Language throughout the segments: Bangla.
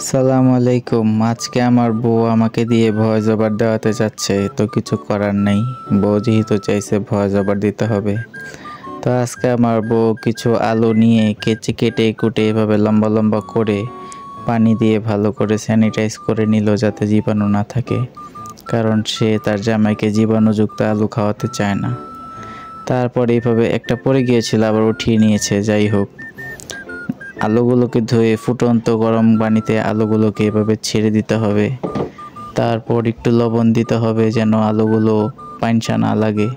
সালাম আলাইকুম। আজকে আমার বউ আমাকে দিয়ে ভয়েস ওভার দেওয়াতে চাচ্ছে, তো কিছু করার নেই। বউ যেহেতু চাইছে ভয়েস ওভার দিতে হবে। তো আজকে আমার বউ কিছু আলু নিয়ে কেটে কুটে এভাবে লম্বা লম্বা করে পানি দিয়ে ভালো করে স্যানিটাইজ করে নিল যাতে জীবাণু না থাকে, কারণ সে তার জামাইকে জীবাণুযুক্ত আলু খাওয়াতে চায় না। তারপর এইভাবে একটা পড়ে গিয়েছিল, আবার উঠিয়ে নিয়েছে। যাই হোক, আলুগুলোকে ধুয়ে ফুটন্ত গরম পানিতে আলুগুলোকে এভাবে ছেড়ে দিতে হবে। তারপর একটু লবণ দিতে হবে যেন আলুগুলো পানিসা না লাগে।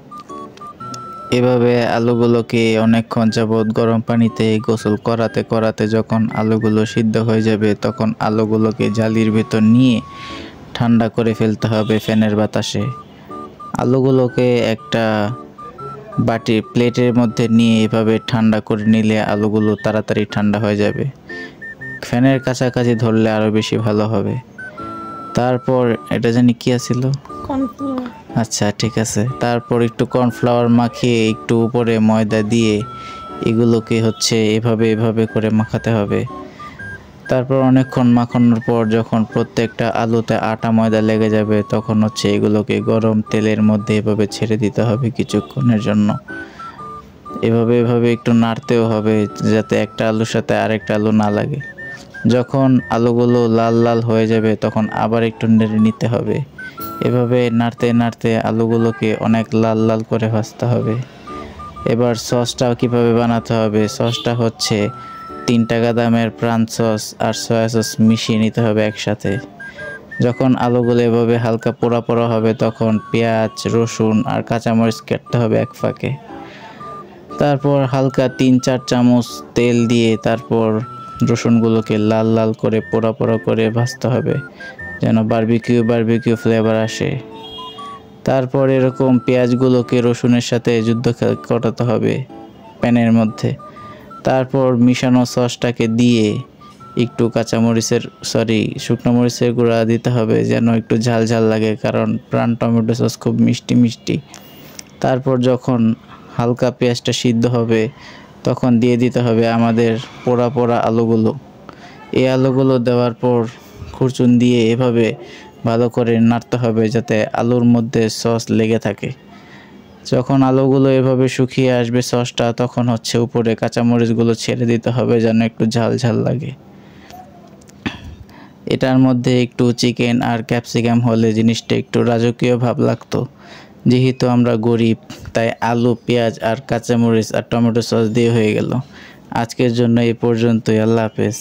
এভাবে আলুগুলোকে অনেকক্ষণ যাবৎ গরম পানিতে গোসল করাতে করাতে যখন আলুগুলো সিদ্ধ হয়ে যাবে, তখন আলুগুলোকে জালির ভেতর নিয়ে ঠান্ডা করে ফেলতে হবে ফ্যানের বাতাসে। আলুগুলোকে একটা প্লেটের মধ্যে নিয়ে এভাবে ঠান্ডা করে নিলে আলুগুলো তাড়াতাড়ি ঠান্ডা হয়ে যাবে। ফ্যানের কাছাকাছি ধরলে আরও বেশি ভালো হবে। তারপর এটা জানি কি আছিল, আচ্ছা ঠিক আছে। তারপর একটু কর্নফ্লাওয়ার মাখিয়ে একটু উপরে ময়দা দিয়ে এগুলোকে এভাবে করে মাখাতে হবে। তারপর অনেকক্ষণ মাখানোর পর যখন প্রত্যেকটা আলুতে আটা ময়দা লেগে যাবে, তখন এগুলোকে গরম তেলের মধ্যে এভাবে ছেড়ে দিতে হবে কিছুক্ষণের জন্য। এভাবে একটু নাড়তেও হবে যাতে একটা আলুর সাথে আরেকটা আলু না লাগে। যখন আলুগুলো লাল লাল হয়ে যাবে তখন আবার একটু নেড়ে নিতে হবে। এভাবে নাড়তে নাড়তে আলুগুলোকে অনেক লাল লাল করে ভাজতে হবে। এবার সসটা কিভাবে বানাতে হবে, সসটা 3 টাকা দামের প্রাণ সস আর সয়া সস মিশিয়ে নিতে হবে একসাথে। যখন আলুগুলো এভাবে হালকা পোড়া পোড়া হবে তখন পেঁয়াজ, রসুন আর কাঁচামরিচ কাটতে হবে এক ফাঁকে। তারপর হালকা 3-4 চামচ তেল দিয়ে তারপর রসুনগুলোকে লাল লাল করে পোড়া পোড়া করে ভাজতে হবে যেন বারবিকিউ ফ্লেভার আসে। তারপর এরকম পেঁয়াজগুলোকে রসুনের সাথে যুদ্ধ করাতে হবে প্যানের মধ্যে। তারপর মিশানো সসটাকে দিয়ে একটু শুকনো মরিচের গুঁড়া দিতে হবে যেন একটু ঝাল ঝাল লাগে, কারণ প্রাণ টমেটো সস খুব মিষ্টি মিষ্টি। তারপর যখন হালকা পেঁয়াজটা সিদ্ধ হবে তখন দিয়ে দিতে হবে আমাদের পোড়া পোড়া আলুগুলো। এই আলুগুলো দেওয়ার পর খুরচুন দিয়ে এভাবে ভালো করে নাড়তে হবে যাতে আলুর মধ্যে সস লেগে থাকে। যখন আলুগুলো এভাবে শুকিয়ে আসবে সসটা, তখন উপরে কাঁচামরিচগুলো ছেড়ে দিতে হবে যেন একটু ঝাল ঝাল লাগে। এটার মধ্যে একটু চিকেন আর ক্যাপসিকাম হলে জিনিসটা একটু রাজকীয় ভাব লাগতো। যেহেতু আমরা গরিব, তাই আলু, পেঁয়াজ আর কাঁচামরিচ আর টমেটো সস দিয়ে হয়ে গেল। আজকের জন্য এই পর্যন্তই। আল্লাহ হাফেজ।